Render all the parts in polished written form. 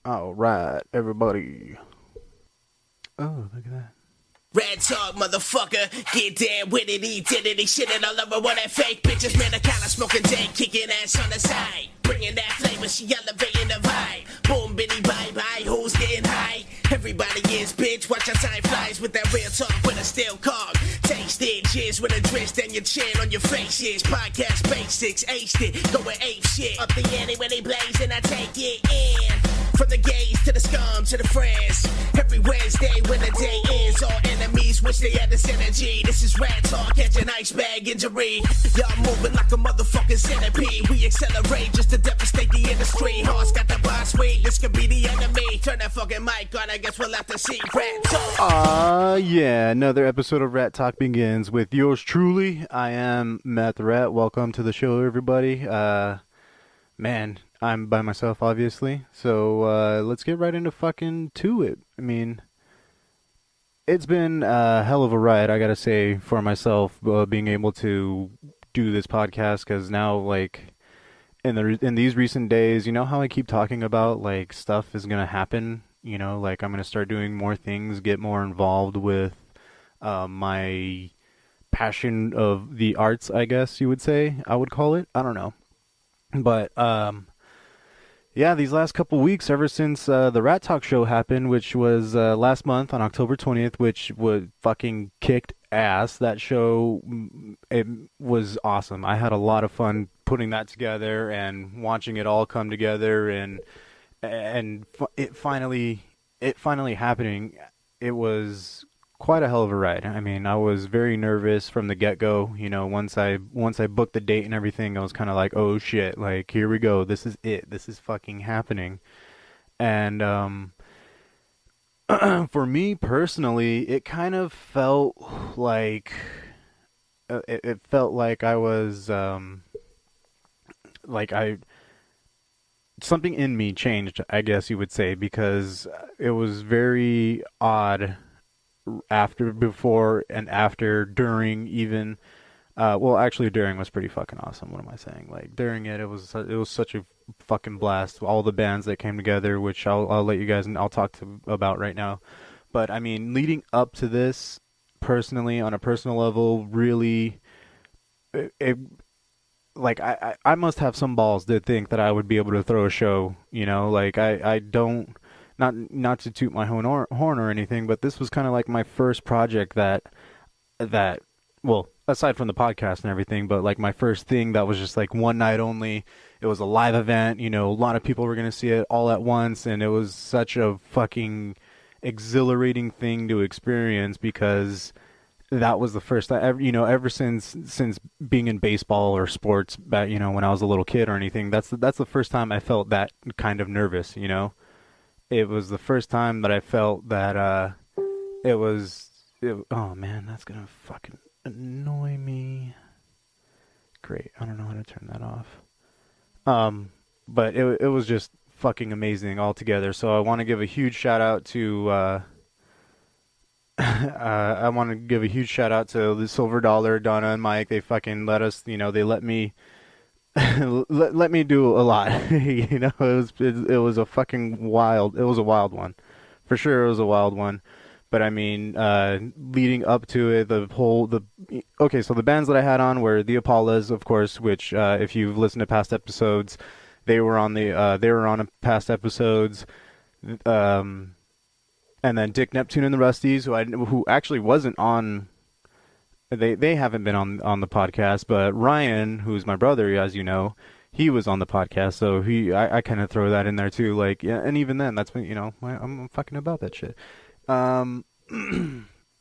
All right, everybody. Oh, look at that. Red talk, motherfucker. Get down with it, identity. Shitting all over all that fake bitches. Man, I kinda smoking dank, kicking ass on the side. Bringing that flavor, she elevating the vibe. Boom, bitty, bye bye. Who's getting high? Everybody is, bitch. Watch how time flies with that real talk with a steel cog. Taste it, jizz with a twist and your chin on your face is. Podcast basics, aced it. Going ape shit. Up the ante when they blaze and I take it in. From the gays to the scum to the friends. Every Wednesday when the day ends, all enemies wish they had this energy. This is Ratt Talk, catch an ice bag injury. Y'all moving like a motherfucking centipede. We accelerate just to devastate the industry. Hearts got the boss weed, this could be the enemy. Turn that fucking mic on, I guess we'll have to see Ratt Talk. Yeah, another episode of Ratt Talk begins with yours truly. I am Matt the Rat. Welcome to the show, everybody. Man, I'm by myself, obviously. So let's get right into fucking to it. I mean, it's been a hell of a ride, I gotta say, for myself, being able to do this podcast. Because now, like, in these recent days, you know how I keep talking about, like, stuff is gonna happen. You know, like, I'm gonna start doing more things, get more involved with my passion of the arts, I guess you would say. I would call it. I don't know. But yeah, these last couple weeks, ever since the Ratt Talk show happened, which was last month on October 20th, which was fucking kicked ass. That show, it was awesome. I had a lot of fun putting that together and watching it all come together, and it finally happening. It was quite a hell of a ride. I mean, I was very nervous from the get-go. You know, once I booked the date and everything, I was kind of like, oh shit, like, here we go. This is it. This is fucking happening. And for me personally, it kind of felt like it felt like I was like I something in me changed, I guess you would say, because it was very odd after, before, and after, during, even. Well, actually, during was pretty fucking awesome. What am I saying? Like, during it was such a fucking blast. All the bands that came together, which I'll let you guys, and I'll talk about right now. But I mean, leading up to this, personally, on a personal level, really, it like I must have some balls to think that I would be able to throw a show. You know, like I don't. Not to toot my own horn or anything, but this was kind of like my first project that well, aside from the podcast and everything, but like my first thing that was just like one night only. It was a live event, you know, a lot of people were going to see it all at once, and it was such a fucking exhilarating thing to experience, because that was the first time, you know, ever since being in baseball or sports, you know, when I was a little kid or anything, that's the first time I felt that kind of nervous, you know. It was the first time that I felt that oh man, that's gonna fucking annoy me. Great, I don't know how to turn that off. But it was just fucking amazing altogether. So I want to give a huge shout out to I want to give a huge shout out to the Silver Dollar, Donna and Mike. They fucking let us, you know, they let me let me do a lot. You know, it was a fucking wild. It was a wild one, for sure. It was a wild one. But I mean, leading up to it, okay. So the bands that I had on were the Apollas, of course. Which, if you've listened to past episodes, they were on past episodes. And then Dick Neptune and the Rusties, who actually wasn't on. They haven't been on the podcast, but Ryan, who's my brother, as you know, he was on the podcast, so I kind of throw that in there too. Like, yeah, and even then, that's when, you know, I'm fucking about that shit. And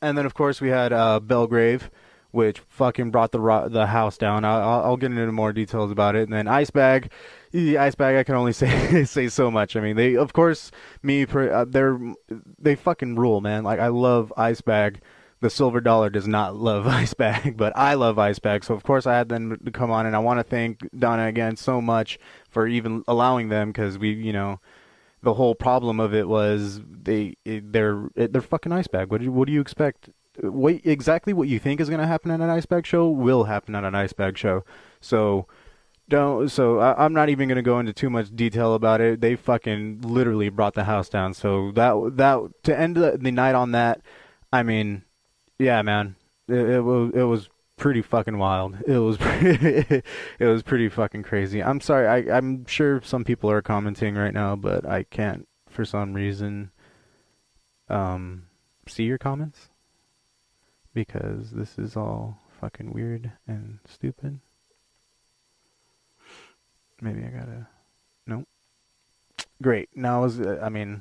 then of course we had Belgrave, which fucking brought the house down. I'll get into more details about it. And then Icebag, I can only say so much. I mean, they, of course, they fucking rule, man. Like, I love Icebag. The Silver Dollar does not love Icebag, but I love Icebag. So of course I had them to come on, and I want to thank Donna again so much for even allowing them, because you know, the whole problem of it was they're fucking Icebag. What do you expect? Exactly what you think is going to happen at an Icebag show will happen at an Icebag show. So don't. So I'm not even gonna go into too much detail about it. They fucking literally brought the house down. So that to end the night on that, I mean, yeah, man, it was pretty fucking wild. It was pretty, it was pretty fucking crazy. I'm sorry. I'm sure some people are commenting right now, but I can't for some reason see your comments because this is all fucking weird and stupid. Maybe I gotta. Nope. Great. Now is I mean,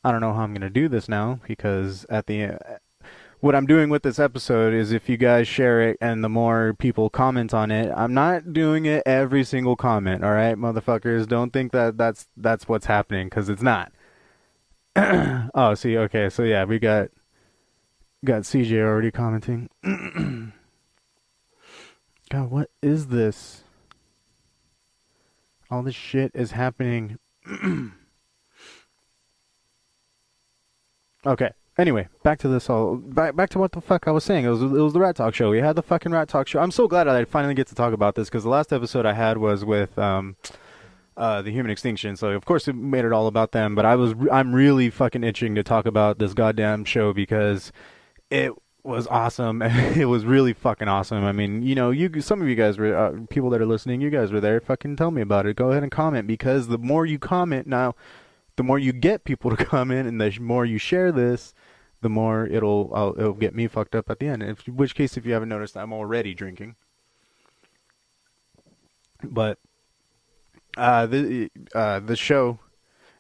I don't know how I'm gonna do this now because at the what I'm doing with this episode is if you guys share it and the more people comment on it, I'm not doing it every single comment. All right, motherfuckers, don't think that that's what's happening because it's not. Oh, see, okay, so yeah, we got CJ already commenting. God, what is this? All this shit is happening. Okay. Anyway, back to this all. Back to what the fuck I was saying. It was the Rat Talk show. We had the fucking Rat Talk show. I'm so glad I finally get to talk about this because the last episode I had was with the human extinction. So of course it made it all about them. But I'm really fucking itching to talk about this goddamn show because it was awesome. It was really fucking awesome. I mean, some of you guys were people that are listening. You guys were there. Fucking tell me about it. Go ahead and comment because the more you comment now, the more you get people to comment, and the more you share this, the more it'll get me fucked up at the end. In which case, if you haven't noticed, I'm already drinking. But the show.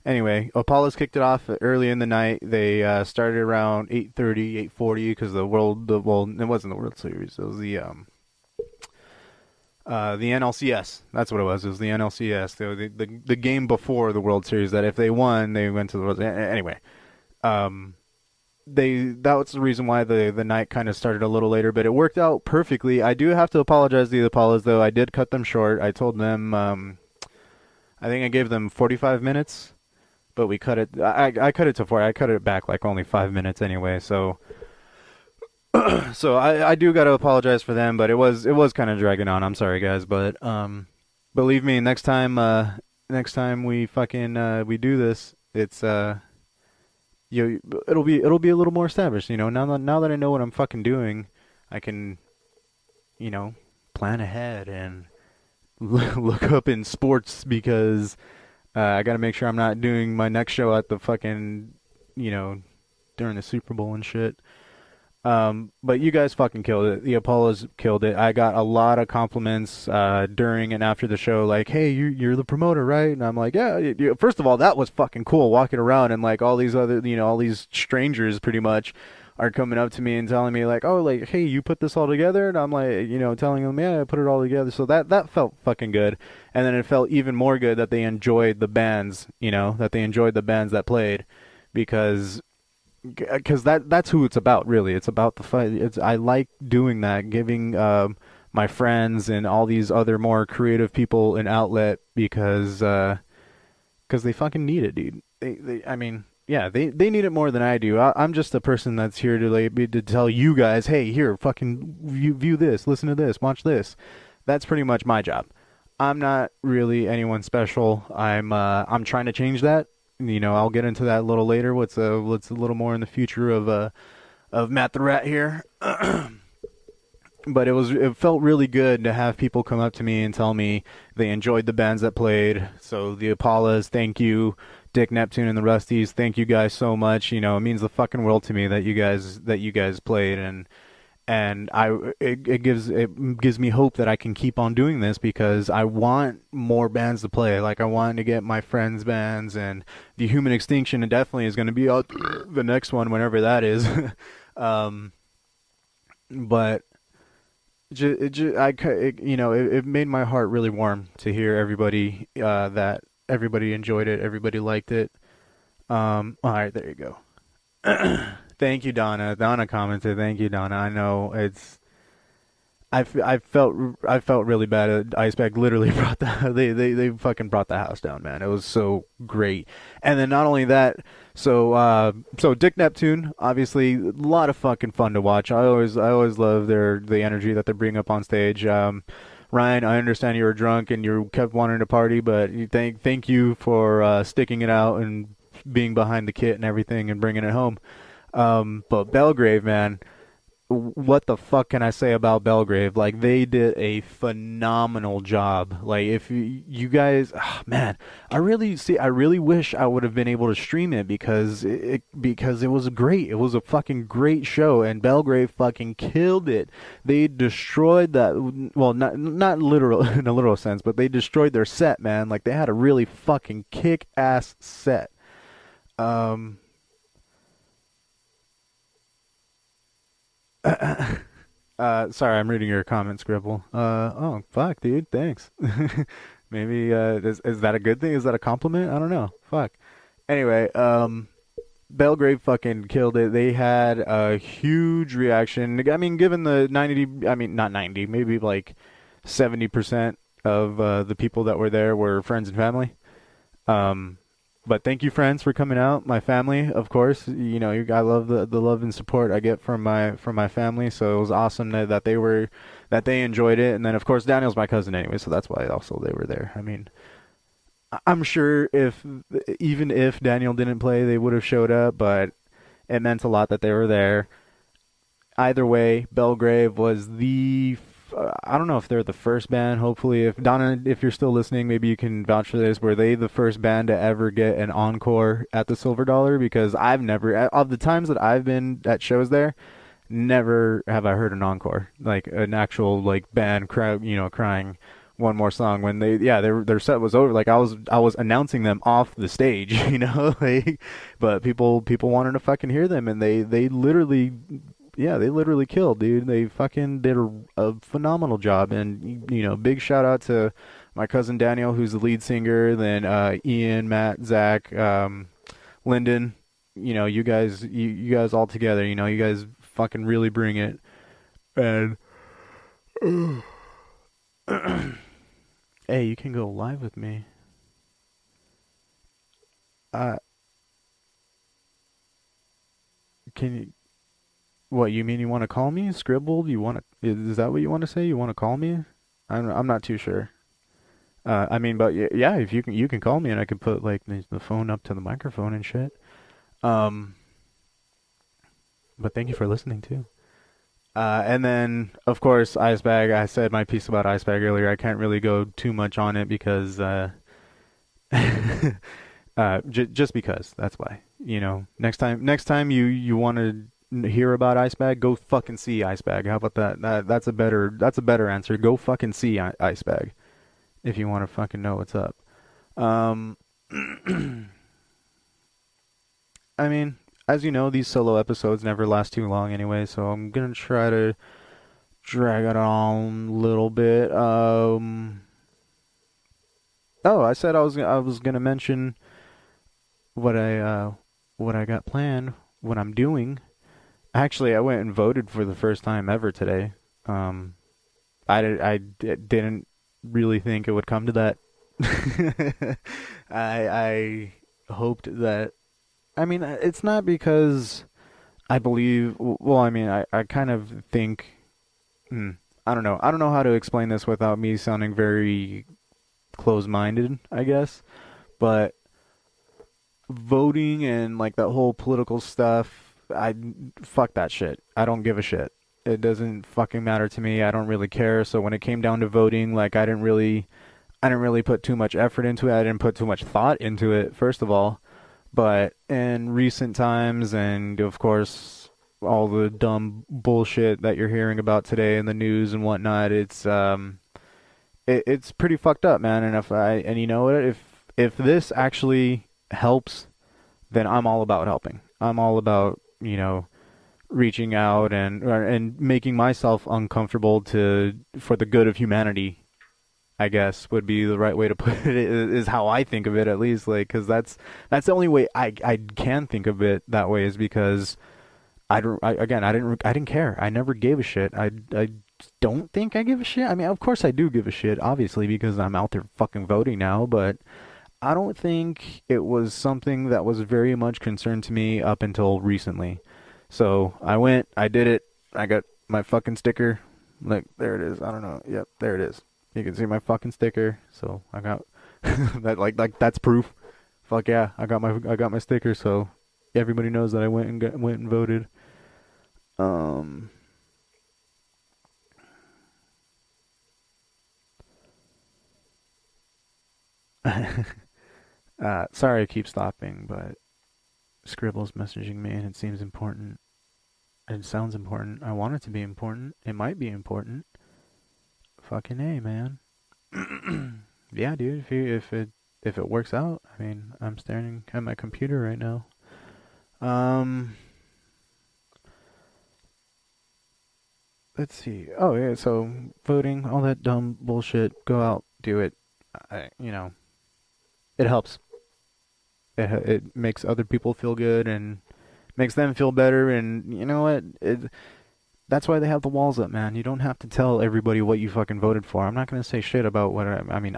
Anyway, Apollo's kicked it off early in the night. They started around 8:30, 8:40 because it wasn't the World Series. It was the NLCS. That's what it was. It was the NLCS. The game before the World Series. That if they won, they went to the World. Anyway, that was the reason why the night kind of started a little later, but it worked out perfectly. I do have to apologize to the Apollos though. I did cut them short. I told them I think I gave them 45 minutes. But we cut it. I cut it to 4. I cut it back like only 5 minutes anyway. So, so I do gotta apologize for them. But it was kind of dragging on. I'm sorry, guys. But believe me, next time we fucking we do this, it's it'll be a little more established. Now that I know what I'm fucking doing, I can plan ahead and look up in sports because. I got to make sure I'm not doing my next show at the fucking, during the Super Bowl and shit. But you guys fucking killed it. The Apollos killed it. I got a lot of compliments during and after the show, like, "Hey, you're the promoter, right?" And I'm like, "Yeah." First of all, that was fucking cool, walking around and like all these other, all these strangers pretty much are coming up to me and telling me like, "Oh, like, hey, you put this all together?" And I'm like, telling them, "Yeah, I put it all together." So that felt fucking good. And then it felt even more good that they enjoyed the bands, that they enjoyed the bands that played because that's who it's about, really. It's about the fight. I like doing that, giving my friends and all these other more creative people an outlet because they fucking need it, dude. I mean, yeah, they need it more than I do. I'm just the person that's here to tell you guys, hey, here, fucking view this, listen to this, watch this. That's pretty much my job. I'm not really anyone special. I'm trying to change that. I'll get into that a little later. What's a little more in the future of Matt the Rat here. But it felt really good to have people come up to me and tell me they enjoyed the bands that played. So the Apollos, thank you. Dick Neptune and the Rusties, thank you guys so much. It means the fucking world to me that you guys played, and it gives me hope that I can keep on doing this because I want more bands to play. Like I want to get my friends' bands, and the Human Extinction definitely is going to be out the next one whenever that is. But it made my heart really warm to hear everybody that everybody enjoyed it, everybody liked it. All right, there you go. Thank you, Donna. Donna commented. Thank you, Donna. I know it's. I felt really bad. Iceberg literally brought they fucking brought the house down, man. It was so great. And then not only that, so Dick Neptune, obviously a lot of fucking fun to watch. I always love the energy that they bring up on stage. Ryan, I understand you were drunk and you kept wanting to party, but thank you for sticking it out and being behind the kit and everything and bringing it home. But Belgrave, man, what the fuck can I say about Belgrave? Like they did a phenomenal job. Like if you guys, man, I really wish I would have been able to stream it because it was great. It was a fucking great show, and Belgrave fucking killed it. They destroyed that. Well, not literal in a literal sense, but they destroyed their set, man. Like they had a really fucking kick ass set. Um. Sorry, I'm reading your comment, Skribbal. Oh, fuck, dude, thanks. Maybe, is that a good thing? Is that a compliment? I don't know. Fuck. Anyway, Belgrave fucking killed it. They had a huge reaction. I mean, given the 90, I mean, not 90, maybe like 70% of the people that were there were friends and family. Um, but thank you, friends, for coming out. My family, of course. I love the love and support I get from my family. So it was awesome that they enjoyed it. And then, of course, Daniel's my cousin anyway, so that's why also they were there. I mean, I'm sure if even if Daniel didn't play, they would have showed up. But it meant a lot that they were there. Either way, Belgrave was I don't know if they're the first band. Hopefully, if Donna, if you're still listening, maybe you can vouch for this. Were they the first band to ever get an encore at the Silver Dollar? Because I've never, of the times that I've been at shows there, never have I heard an encore, like an actual like band crowd, crying one more song when their set was over. Like I was announcing them off the stage, like, but people wanted to fucking hear them, and they literally they literally killed, dude. They fucking did a phenomenal job. And, big shout out to my cousin Daniel, who's the lead singer, then Ian, Matt, Zach, Lyndon. You guys all together, you guys fucking really bring it. And, hey, you can go live with me. Uh, can you. What, you mean you want to call me? Scribbled? Is that what you want to say? You want to call me? I'm not too sure. I mean, but yeah, if you can call me and I can put like the phone up to the microphone and shit. Um, but thank you for listening too. And then of course Icebag. I said my piece about Icebag earlier. I can't really go too much on it because just because. That's why. Next time you want to hear about Icebag, go fucking see Icebag. How about that? That's a better answer. Go fucking see Icebag if you want to fucking know what's up. Um, I mean, as you know, these solo episodes never last too long anyway, so I'm gonna try to drag it on a little bit. Oh, I said I was gonna mention what I got planned, what I'm doing. Actually, I went and voted for the first time ever today. Um, didn't really think it would come to that. I hoped that. I mean, it's not because I believe. Well, I mean, I kind of think. I don't know. I don't know how to explain this without me sounding very close-minded, I guess. But voting and like that whole political stuff, I fuck that shit. I don't give a shit. It doesn't fucking matter to me. I don't really care. So when it came down to voting, like I didn't really put too much effort into it. I didn't put too much thought into it, first of all. But in recent times, and of course all the dumb bullshit that you're hearing about today in the news and whatnot, it's pretty fucked up, man. And you know what, if this actually helps, then I'm all about helping. I'm all about, reaching out and making myself uncomfortable for the good of humanity, I guess would be the right way to put it, is how I think of it, at least. Like, because that's the only way I can think of it that way, is because I didn't care. I never gave a shit. I don't think I give a shit. I mean, of course I do give a shit, obviously, because I'm out there fucking voting now, but I don't think it was something that was very much concerned to me up until recently. So I went, I did it, I got my fucking sticker. Like, there it is. I don't know. Yep, there it is. You can see my fucking sticker. So I got that like that's proof. Fuck yeah, I got my sticker. So everybody knows that I went and voted. Um. Sorry I keep stopping, but Skribbal's messaging me and it seems important. It sounds important. I want it to be important. It might be important. Fucking A, man. Yeah, dude. If it works out, I mean, I'm staring at my computer right now. Um, let's see. Oh yeah, so voting, all that dumb bullshit. Go out, do it. It helps. It makes other people feel good and makes them feel better. And you know what? That's why they have the walls up, man. You don't have to tell everybody what you fucking voted for. I'm not gonna say shit about what I mean.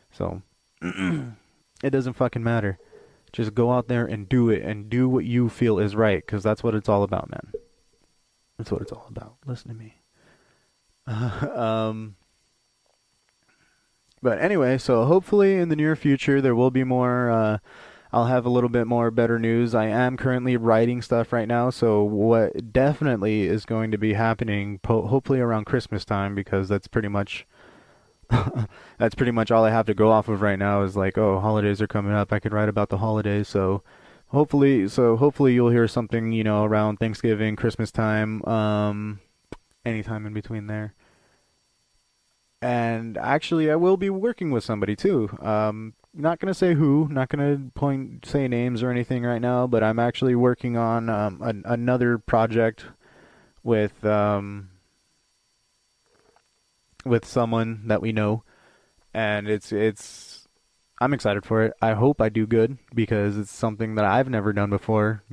So it doesn't fucking matter. Just go out there and do it and do what you feel is right, because that's what it's all about, man. That's what it's all about. Listen to me. um. But anyway, so hopefully in the near future there will be more. I'll have a little bit more better news. I am currently writing stuff right now, so what definitely is going to be happening, hopefully around Christmas time, because that's pretty much that's pretty much all I have to go off of right now is like, oh, holidays are coming up. I could write about the holidays, so hopefully you'll hear something, around Thanksgiving, Christmas time, anytime in between there. And actually, I will be working with somebody too. Not gonna say who, not gonna say names or anything right now, but I'm actually working on another project with someone that we know, and it's I'm excited for it. I hope I do good because it's something that I've never done before.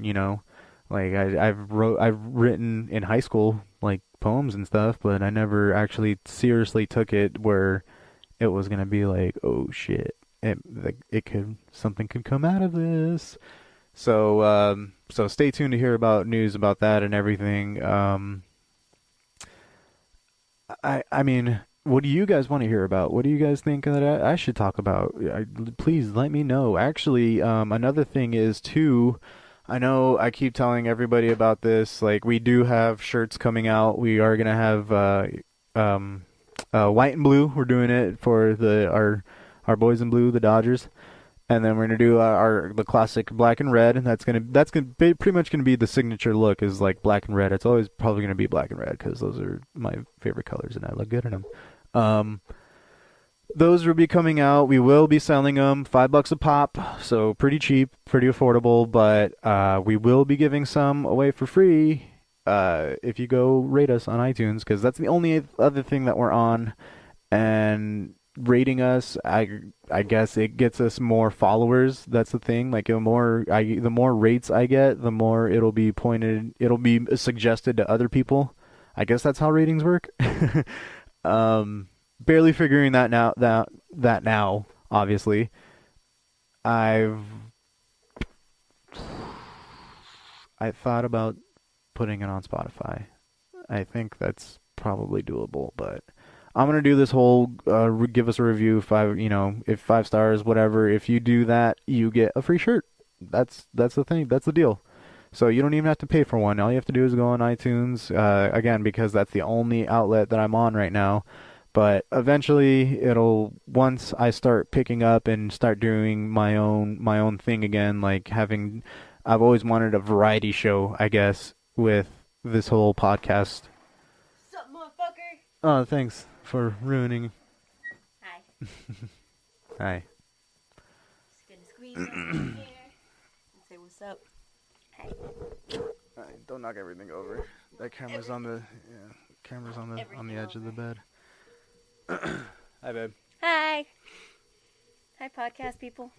Like I've written in high school like poems and stuff, but I never actually seriously took it where it was gonna be like, oh shit, something could come out of this. So stay tuned to hear about news about that and everything. I mean, what do you guys want to hear about? What do you guys think that I should talk about? Please let me know. Actually, another thing is too. I know I keep telling everybody about this. Like, we do have shirts coming out. We are gonna have white and blue. We're doing it for our boys in blue, the Dodgers, and then we're gonna do the classic black and red. And that's gonna be pretty much gonna be the signature look, is like black and red. It's always probably gonna be black and red because those are my favorite colors and I look good in them. Those will be coming out. We will be selling them $5 a pop, so pretty cheap, pretty affordable. But we will be giving some away for free if you go rate us on iTunes, because that's the only other thing that we're on. And rating us, I guess it gets us more followers. That's the thing. Like the more rates I get, the more it'll be suggested to other people. I guess that's how ratings work. Barely figuring that now, obviously. I thought about putting it on Spotify. I think that's probably doable, but I'm gonna do this whole give us a review, if 5 stars, whatever. If you do that, you get a free shirt. That's the thing. That's the deal. So you don't even have to pay for one. All you have to do is go on iTunes, again, because that's the only outlet that I'm on right now. But eventually, once I start picking up and start doing my own thing again, like I've always wanted a variety show, I guess, with this whole podcast. Sup, motherfucker? Oh, thanks for ruining. Hi. Hi. Just gonna squeeze right in here and say what's up. Hi. Alright, don't knock everything over. That camera's on the on the edge of the bed. Hi, babe. Hi. Hi, podcast people.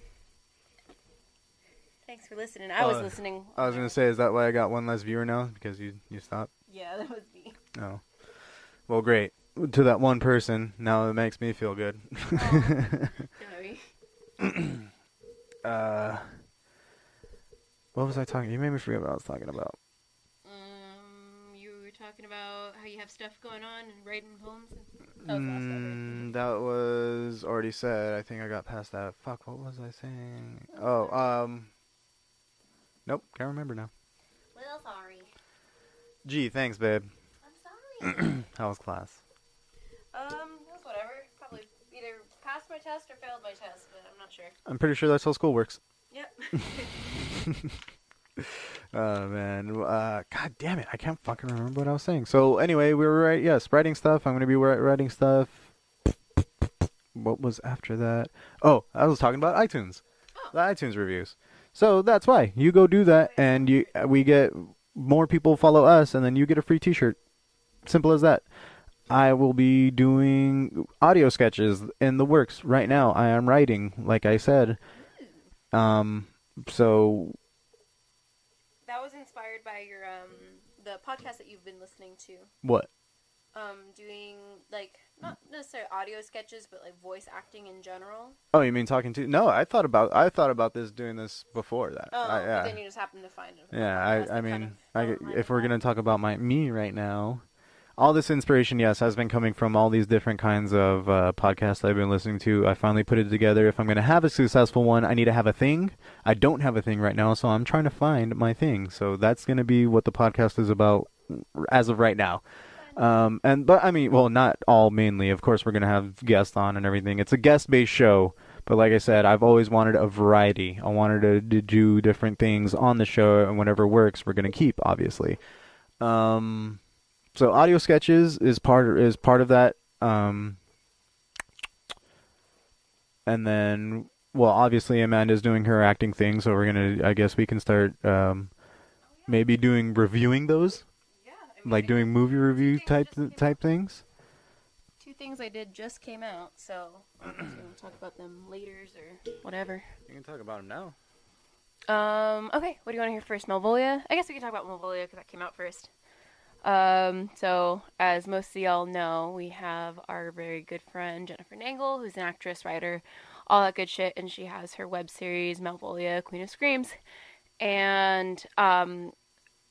Thanks for listening. I was listening. I was gonna say, is that why I got one less viewer now? Because you stopped? Yeah, that was me. Oh. Well, great. To that one person, now it makes me feel good. Sorry. What was I talking? You made me forget what I was talking about. You were talking about how you have stuff going on and writing poems? That was last ever. That was already said. I think I got past that. Fuck, what was I saying? Nope, can't remember now. Well, sorry. Gee, thanks, babe. I'm sorry. How was class? It was whatever. Probably either passed my test or failed my test, but I'm not sure. I'm pretty sure that's how school works. Yep. Oh, man. God damn it. I can't fucking remember what I was saying. So, anyway, we were writing stuff. I'm going to be writing stuff. What was after that? Oh, I was talking about iTunes. The iTunes reviews. So, that's why. You go do that, and we get more people follow us, and then you get a free t-shirt. Simple as that. I will be doing audio sketches in the works right now. I am writing, like I said. So... That was inspired by your the podcast that you've been listening to. What? Doing like not necessarily audio sketches, but like voice acting in general. Oh, you mean talking to? No, I thought about doing this before that. Oh, yeah. But then you just happened to find it. Yeah, I mean, if we're gonna talk about me right now, all this inspiration, yes, has been coming from all these different kinds of podcasts I've been listening to. I finally put it together. If I'm gonna have a successful one, I need to have a thing. I don't have a thing right now, so I'm trying to find my thing. So that's gonna be what the podcast is about as of right now. But I mean, well, not all mainly. Of course, we're gonna have guests on and everything. It's a guest-based show, but like I said, I've always wanted a variety. I wanted to do different things on the show, and whatever works, we're gonna keep, obviously. So audio sketches is part of that. And then, well, obviously Amanda's doing her acting thing, so I guess we can start maybe reviewing those. Like doing movie review type things. Two things I did just came out, so I'm just gonna talk about them later or whatever. You can talk about them now. Okay, what do you want to hear first? Malvolia? I guess we can talk about Malvolia because that came out first. So as most of y'all know, we have our very good friend Jennifer Nangle, who's an actress, writer, all that good shit, and she has her web series Malvolia, Queen of Screams, and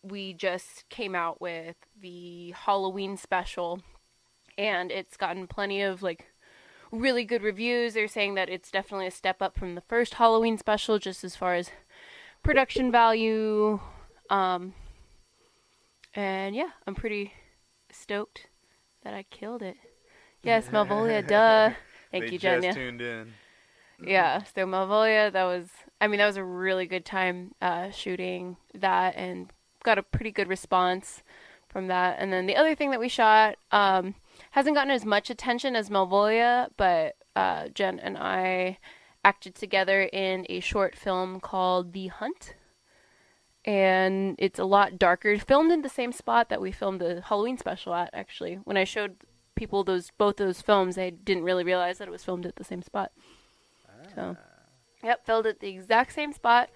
we just came out with the Halloween special, and it's gotten plenty of like really good reviews. They're saying that it's definitely a step up from the first Halloween special, just as far as production value. And yeah, I'm pretty stoked that I killed it. Yes, Malvolia, duh. Thank you, Jen. They just tuned in. Yeah, so Malvolia, that was a really good time shooting that, and got a pretty good response from that. And then the other thing that we shot hasn't gotten as much attention as Malvolia, but Jen and I acted together in a short film called The Hunt. And it's a lot darker. Filmed in the same spot that we filmed the Halloween special at, actually. When I showed people both those films, they didn't really realize that it was filmed at the same spot. So, yep, filmed at the exact same spot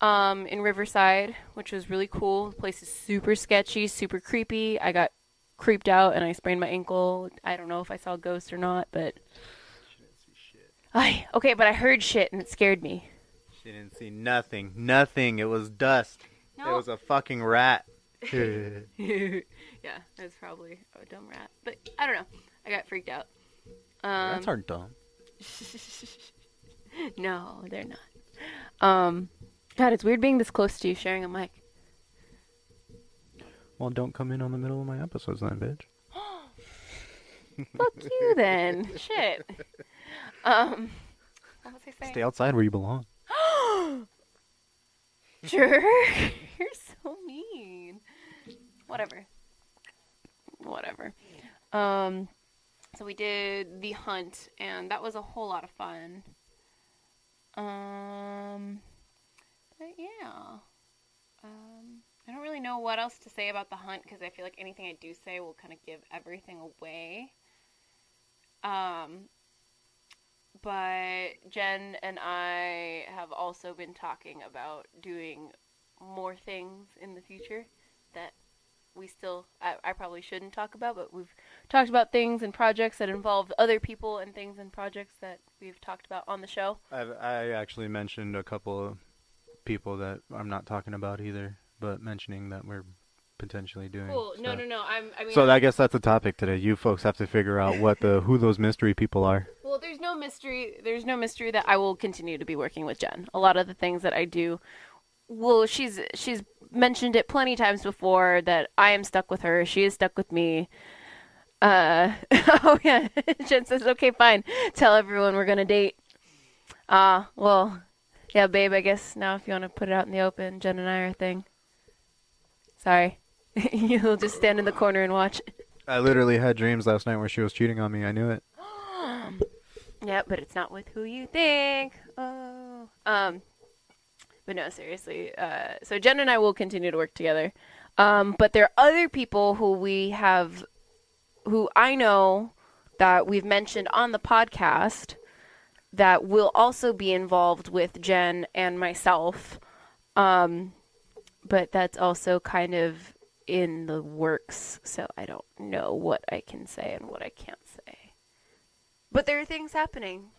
in Riverside, which was really cool. The place is super sketchy, super creepy. I got creeped out and I sprained my ankle. I don't know if I saw a ghost or not, but... She didn't see shit. Okay, but I heard shit and it scared me. She didn't see nothing. Nothing. It was dust. No. It was a fucking rat. Yeah, that's probably a dumb rat. But I don't know. I got freaked out. Rats aren't dumb. No, they're not. God, it's weird being this close to you, sharing a mic. Well, don't come in on the middle of my episodes then, bitch. Fuck you then. Shit. What was I saying? Stay outside where you belong. Jerk. You're so mean. Whatever. So we did The Hunt, and that was a whole lot of fun. But yeah. I don't really know what else to say about The Hunt, because I feel like anything I do say will kind of give everything away. But Jen and I have also been talking about doing more things in the future that we still, I probably shouldn't talk about, but we've talked about things and projects that involve other people and things and projects that we've talked about on the show. I actually mentioned a couple of people that I'm not talking about either, but mentioning that we're potentially doing. Cool. No, stuff. no, no. I mean, So I guess that's the topic today. You folks have to figure out who those mystery people are. well, there's no mystery. There's no mystery that I will continue to be working with Jen. A lot of the things that I do, well, she's mentioned it plenty times before that I am stuck with her. She is stuck with me. Oh yeah. Jen says, "Okay, fine. Tell everyone we're gonna date." Well, yeah, babe. I guess now if you want to put it out in the open, Jen and I are a thing. Sorry, you'll just stand in the corner and watch. I literally had dreams last night where she was cheating on me. I knew it. Yeah, but it's not with who you think. Oh. But no, seriously. So Jen and I will continue to work together. But there are other people who I know that we've mentioned on the podcast that will also be involved with Jen and myself. But that's also kind of in the works, so I don't know what I can say and what I can't say. But there are things happening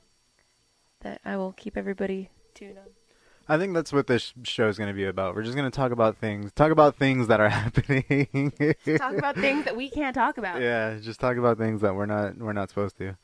that I will keep everybody tuned on. I think that's what this show is going to be about. We're just going to talk about things that are happening. Talk about things that we can't talk about. Yeah, just talk about things that we're not supposed to.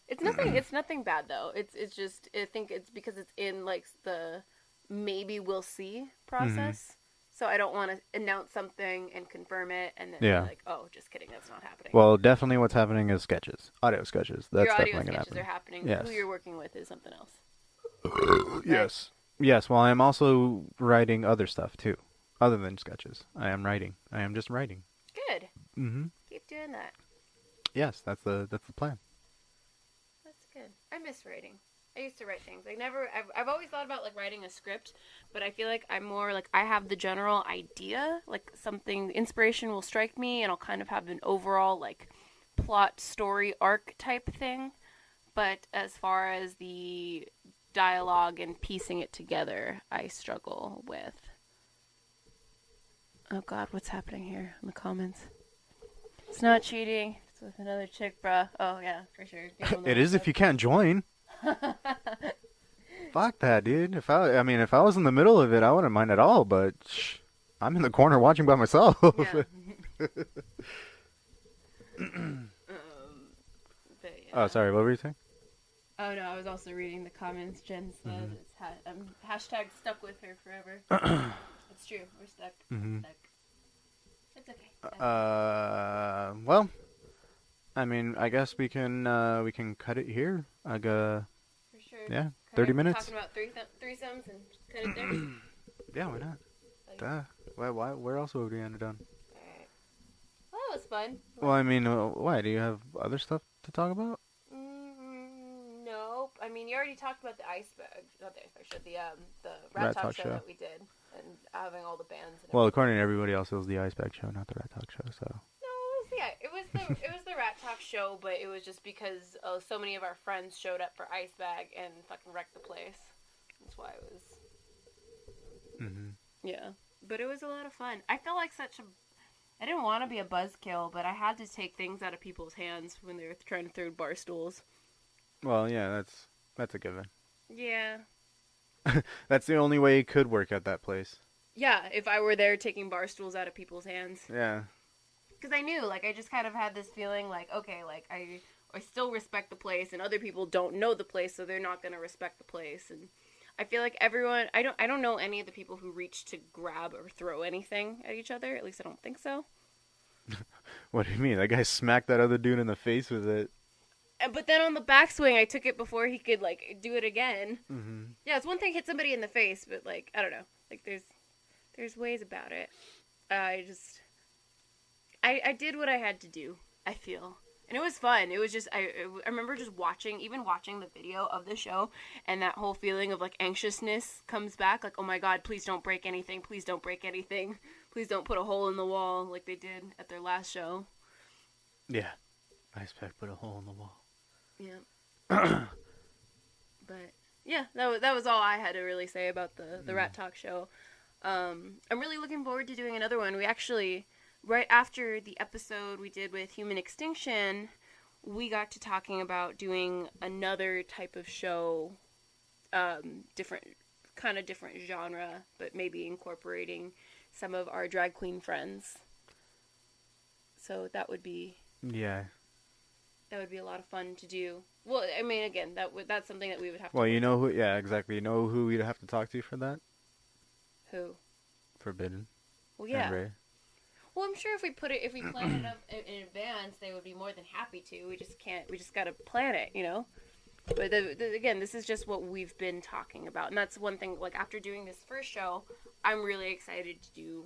It's nothing bad though. It's just I think it's because it's in like the maybe we'll see process. So I don't want to announce something and confirm it and then be like, oh, just kidding, that's not happening. Well, definitely what's happening is sketches, audio sketches. That's your audio definitely going to sketches happen. are happening. Yes. Who you're working with is something else. Yes. Yes, well, I am also writing other stuff too, other than sketches. I am writing. I am just writing. Good. Mm-hmm. Keep doing that. Yes, that's the plan. That's good. I miss writing. I used to write things. I've always thought about like writing a script, but I feel like I'm more like I have the general idea, like something inspiration will strike me, and I'll kind of have an overall like plot story arc type thing. But as far as the dialogue and piecing it together, I struggle with. Oh God, what's happening here in the comments? It's not cheating. It's with another chick, bruh. Oh yeah, for sure. It is if you can't join. Fuck that, dude. If I was in the middle of it, I wouldn't mind at all. But I'm in the corner watching by myself. Yeah. But, yeah. Oh, sorry. What were you saying? Oh no, I was also reading the comments. Jen said it's hashtag stuck with her forever. It's true. We're stuck. Mm-hmm. Stuck. It's okay. Well, I mean, I guess we can cut it here. For sure. Yeah, 30 minutes. Talking about threesomes and cut it there. Yeah, why not? Duh. Why? Where else would we end it on? Alright. Well, that was fun. Well, I mean, why? Do you have other stuff to talk about? Nope. I mean, you already talked about the iceberg. Not the iceberg show. The Ratt Talk show that we did, and having all the bands. And well, according to everybody else, it was the Iceberg show, not the Ratt Talk show. So. It was the Ratt Talk show, but it was just because so many of our friends showed up for Icebag and fucking wrecked the place. That's why it was. Mm-hmm. Yeah, but it was a lot of fun. I felt like I didn't want to be a buzzkill, but I had to take things out of people's hands when they were trying to throw bar stools. Well, yeah, that's a given. Yeah. That's the only way it could work at that place. Yeah, if I were there taking bar stools out of people's hands. Yeah. Because I knew, like, I just kind of had this feeling, like, okay, like, I still respect the place, and other people don't know the place, so they're not going to respect the place, and I feel like everyone, I don't know any of the people who reach to grab or throw anything at each other, at least I don't think so. What do you mean? That guy smacked that other dude in the face with it. But then on the backswing, I took it before he could, like, do it again. Mm-hmm. Yeah, it's one thing to hit somebody in the face, but, like, I don't know. Like, there's ways about it. I did what I had to do, I feel. And it was fun. It was just, I remember just watching the video of the show, and that whole feeling of, like, anxiousness comes back. Like, oh my God, please don't break anything. Please don't break anything. Please don't put a hole in the wall like they did at their last show. Yeah. Iceberg put a hole in the wall. Yeah. But, yeah, that was all I had to really say about the Ratt Talk show. I'm really looking forward to doing another one. We actually, right after the episode we did with Human Extinction, we got to talking about doing another type of show, different genre, but maybe incorporating some of our drag queen friends. So that would be Yeah. a lot of fun to do. Well, I mean, again, that's something that we would have to. Well, you know who? Yeah, exactly. You know who we'd have to talk to for that? Who? Forbidden. Well, yeah. And Ray. Well, I'm sure if we plan it up in advance, they would be more than happy to. We just can't. We just gotta plan it, you know. But again, this is just what we've been talking about, and that's one thing. Like after doing this first show, I'm really excited to do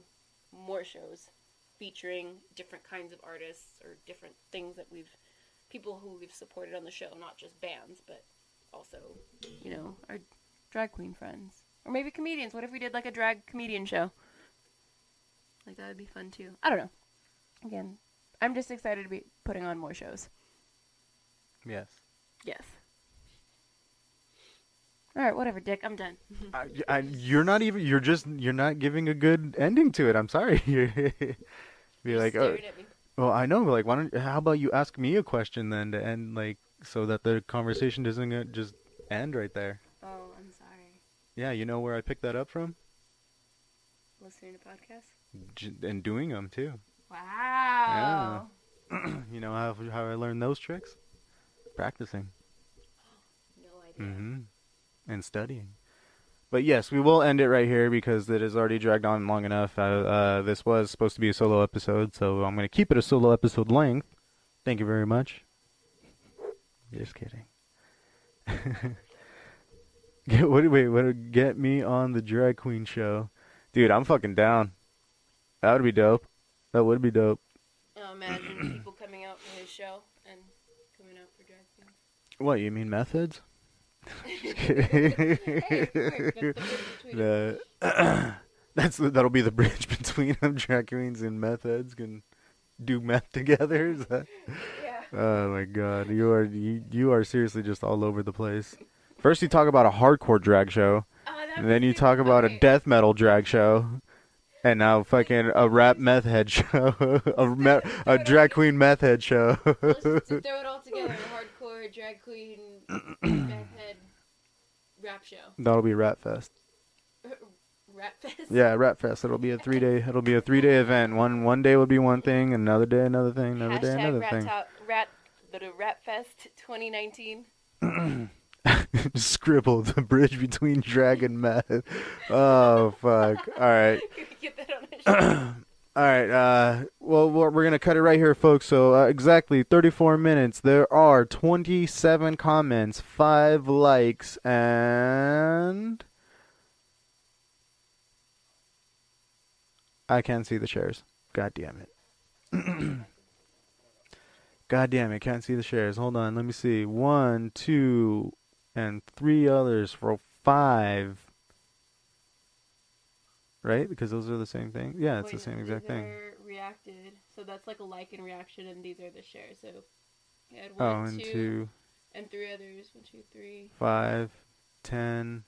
more shows featuring different kinds of artists or different things that people who we've supported on the show, not just bands, but also, you know, our drag queen friends. Or maybe comedians. What if we did like a drag comedian show? Like that would be fun too. I don't know. Again, I'm just excited to be putting on more shows. Yes. Yes. All right, whatever, Dick. I'm done. You're not even. You're not giving a good ending to it. I'm sorry. Be like, oh, Staring at me. well, I know. Like, how about you ask me a question then to end, like, so that the conversation doesn't just end right there. Oh, I'm sorry. Yeah, you know where I picked that up from? Listening to podcasts? And doing them too. Wow. Yeah. You know how I learned those tricks? Practicing. No idea. Mm-hmm. And studying. But yes, we will end it right here because it has already dragged on long enough. This was supposed to be a solo episode, so I'm going to keep it a solo episode length. Thank you very much. Just kidding. Get me on the drag queen show. Dude, I'm fucking down. That would be dope. That would be dope. Imagine people coming out for his show and coming out for drag queens. What, you mean methods? Hey, That'll be the bridge between them. Drag queens and meth heads can do meth together. Is that? Yeah. Oh my god, you are seriously just all over the place. First you talk about a hardcore drag show, and then you talk about a death metal drag show, and now fucking a rap meth head show, a drag queen meth head show. Let's just throw it all together. A hardcore drag queen meth head rap show. That'll be Rat Fest. Rap fest. Yeah, Rat Fest. It'll be a 3-day. It'll be a 3-day event. One day will be one thing, another day another thing, another day another thing. Rat Fest 2019. Skribbal, the bridge between drag and meth. Oh fuck! All right. Get that on a show. All right. Well, we're gonna cut it right here, folks. So exactly 34 minutes. There are 27 comments, 5 likes, and I can't see the shares. God damn it. God damn it, can't see the shares. Hold on, let me see. 1, 2, and 3 others for 5. Right? Because those are the same thing. Yeah, it's the same exact thing. They're reacted, so that's like a like and reaction, and these are the shares. So you had 1, 2, and 3 others. 1, 2, 3, 5, 10.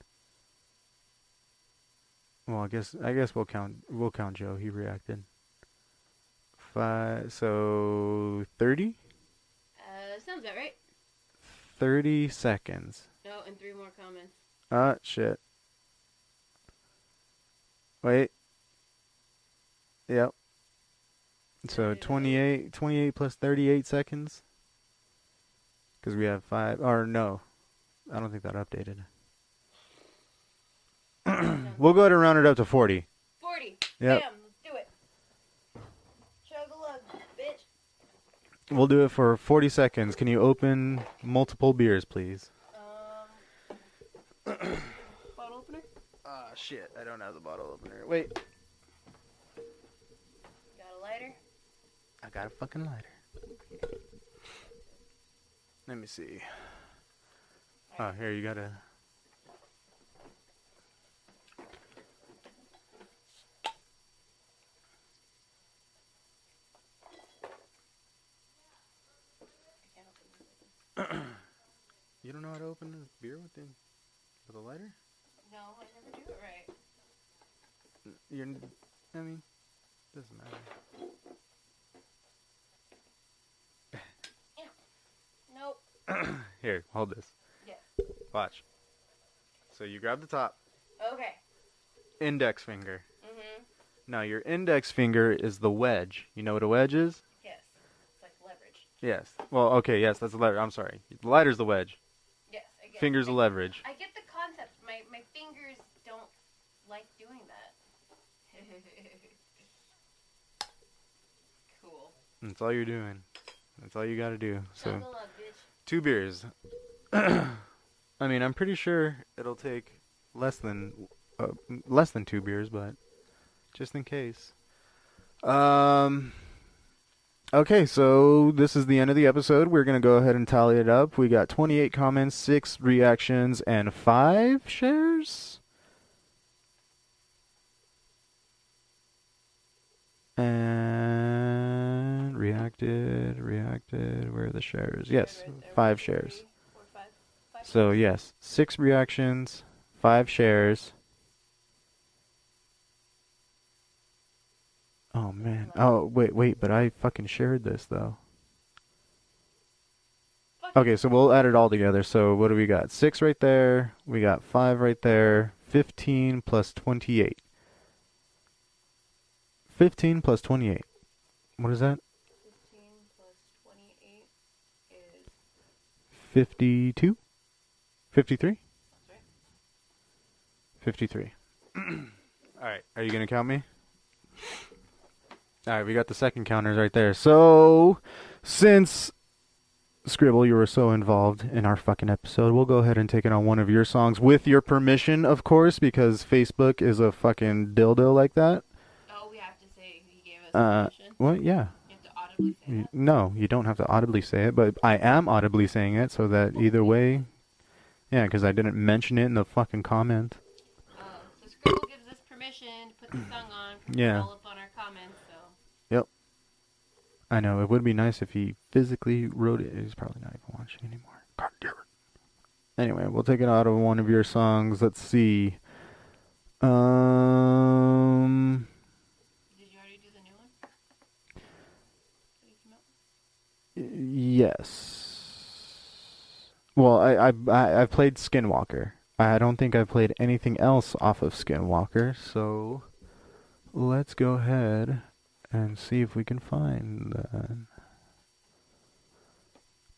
Well, I guess we'll count Joe. He reacted. 5. So 30. Sounds about right. 30 seconds. No, and 3 more comments. Shit. Wait. Yep. So 28 plus 38 seconds. Because we have 5. Or no. I don't think that updated. We'll go ahead and round it up to 40. 40. Yep. Bam, let's do it. Chug a lug, bitch. We'll do it for 40 seconds. Can you open multiple beers, please? Bottle opener? Shit. I don't have the bottle opener. Wait. Got a lighter? I got a fucking lighter. Let me see. Oh, here, you gotta... You don't know how to open a beer with a lighter? No, I never do it right. I mean, doesn't matter. Nope. Here, hold this. Yeah. Watch. So you grab the top, Okay. index finger, Mm-hmm. Now your index finger is the wedge. You know what a wedge is? Yes. It's like leverage. Yes. Well, okay, yes, that's the lever. I'm sorry. The lighter's the wedge. Yes, I get Finger's the leverage. I get the concept. My fingers don't like doing that. Cool. That's all you're doing. That's all you gotta do. So, Chug a lug, bitch. 2 beers. I mean, I'm pretty sure it'll take less than 2 beers, but just in case. Okay, so this is the end of the episode. We're gonna go ahead and tally it up. We got 28 comments, 6 reactions, and 5 shares. And reacted. Where are the shares? Yes, 5 shares. 3, 4, 5. So yes, 6 reactions, 5 shares. Oh man. Oh wait, but I fucking shared this though. Okay, so we'll add it all together. So what do we got? 6 right there. We got 5 right there. 15 plus 28. 15 plus 28. What is that? 15 plus 28 is 52? 53? That's right. 53. Alright, are you going to count me? Alright, we got the second counters right there. So, since Skribbal, you were so involved in our fucking episode, we'll go ahead and take it on one of your songs with your permission, of course, because Facebook is a fucking dildo like that. Oh, we have to say he gave us permission? Well, yeah. You have to audibly say that? No, you don't have to audibly say it, but I am audibly saying it, so that either way, yeah, because I didn't mention it in the fucking comment. So Skribbal gives us permission to put the song on, Yeah. all up on our comments, so. Yep. I know, it would be nice if he physically wrote it. He's probably not even watching anymore. God damn it. Anyway, we'll take it out of one of your songs. Let's see. Did you already do the new one? That he came out with? Yes. Well, I've played Skinwalker. I don't think I've played anything else off of Skinwalker, so let's go ahead and see if we can find that.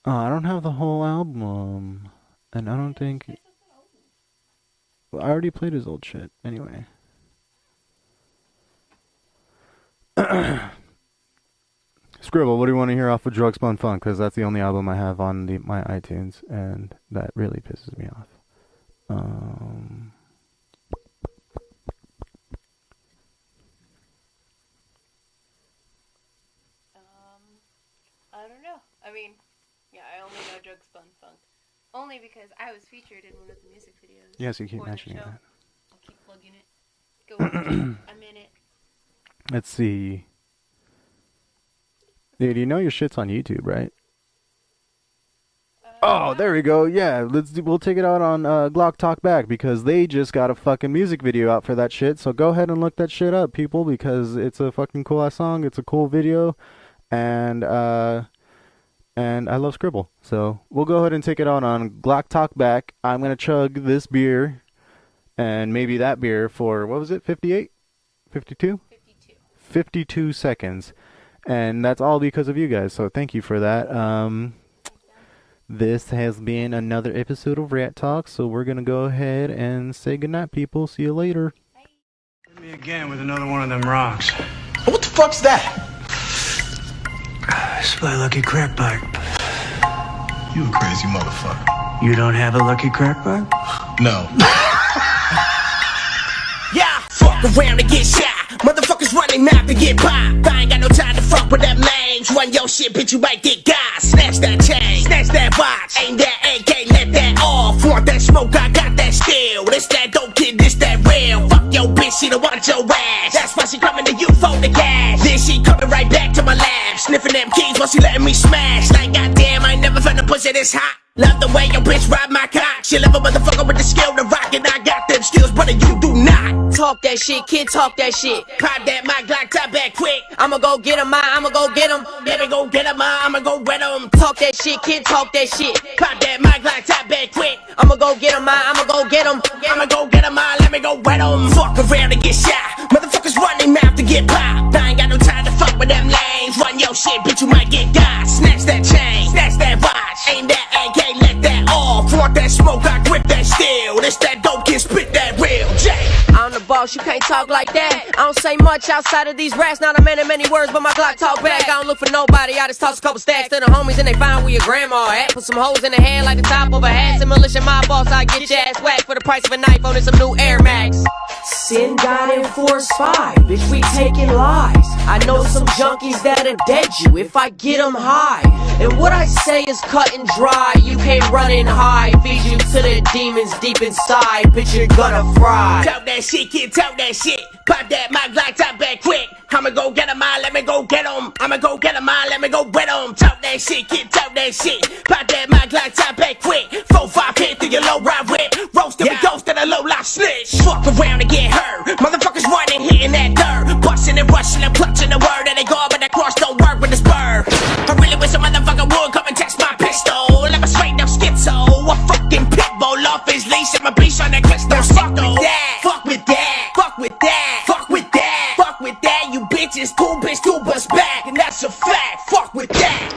Oh, I don't have the whole album, and I don't think. Well, I already played his old shit anyway. Skribbal, what do you want to hear off of Drugs Bun Funk? Because that's the only album I have on my iTunes, and that really pisses me off. I don't know. I mean, yeah, I only know Drugs Bun Funk. Only because I was featured in one of the music videos. Yes, you keep for the mentioning show. that. I'll keep plugging it. Go watch it. I'm in it. Let's see. Dude, you know your shit's on YouTube, right? Oh, there we go. Yeah, we'll take it out on Glock Talk Back because they just got a fucking music video out for that shit. So go ahead and look that shit up, people, because it's a fucking cool ass song. It's a cool video, and I love Skribbal. So we'll go ahead and take it out on Glock Talk Back. I'm gonna chug this beer, and maybe that beer for what was it? 58, 52, 52 seconds, and that's all because of you guys. So thank you for that. This has been another episode of Ratt Talk, so we're going to go ahead and say goodnight, people. See you later. Hit me again with another one of them rocks. What the fuck's that? It's my lucky crack pipe. You a crazy motherfucker. You don't have a lucky crack pipe? No. Yeah, fuck around and get shot. Motherfuckers running mouth to get popped. I ain't got no time to fuck with them names. Run your shit, bitch, you might get got. Snatch that chain, snatch that watch. Aim that AK, let that off. Want that smoke, I got that steel. This that dope kid, this that real. Fuck your bitch, she don't want your ass. That's why she coming to you for the cash. Then she coming right back to my lab. Sniffing them keys while she letting me smash. Like goddamn, I ain't never felt a pussy this hot. Love the way your bitch ride my cock. She love a motherfucker with the skill to rock. And I got them skills, brother, you do not. Talk that shit, kid, talk that shit. Pop that my Glock top back quick. I'ma go get him, I'ma go get him. Let me go get him, I'ma go wet him. Talk that shit, kid, talk that shit. Pop that my Glock top back quick. I'ma go get him, I'ma go get him. I'ma go get him, let me go wet him. Fuck around and get shot. Motherfuckers running mouth to get popped. I ain't got no time to fuck with them lanes. Run your shit, bitch, you might get got. Snatch that chain, snatch that watch. Aim that AK, let that off. Want that smoke, I grip that steel. This that dope kid, spit that real Jay. I'm the boss, you can't talk like that. I don't say much outside of these rats. Not a man of many words, but my Glock talk back. I don't look for nobody, I just toss a couple stacks to the homies and they find where your grandma at. Put some holes in the hand like the top of a hat. Some militia my boss, I get your ass whacked for the price of a knife on some new Air Max. Sin God and force 5, bitch, we taking lies. I know some junkies that'll dead you if I get them high. And what I say is cut and dry. You can't run and hide. Feed you to the demons deep inside. Bitch, you're gonna fry. Talk that shit, kid, talk that shit. Pop that mic like top back quick. I'ma go get 'em all, let me go get 'em. I'ma go get 'em all, let me go wet 'em. Talk that shit, kid, talk that shit. Pop that mic like top back quick. 4-5 hit through your low ride whip. Roast every ghost and a low life snitch. Fuck around and get hurt. Motherfuckers running, hitting that dirt. Busting and rushing and clutching the word. And they go but that cross don't work with the spur. I really wish a motherfucker would come and test my pistol. I'm a straight up schizo. A fucking pit bull off his leash. I'm a beast on that crystal. Fuck with that. Fuck with that. Fuck with that. Fuck with that. Fuck with that. You bitches, cool bitch, cool bust back. And that's a fact. Fuck with that.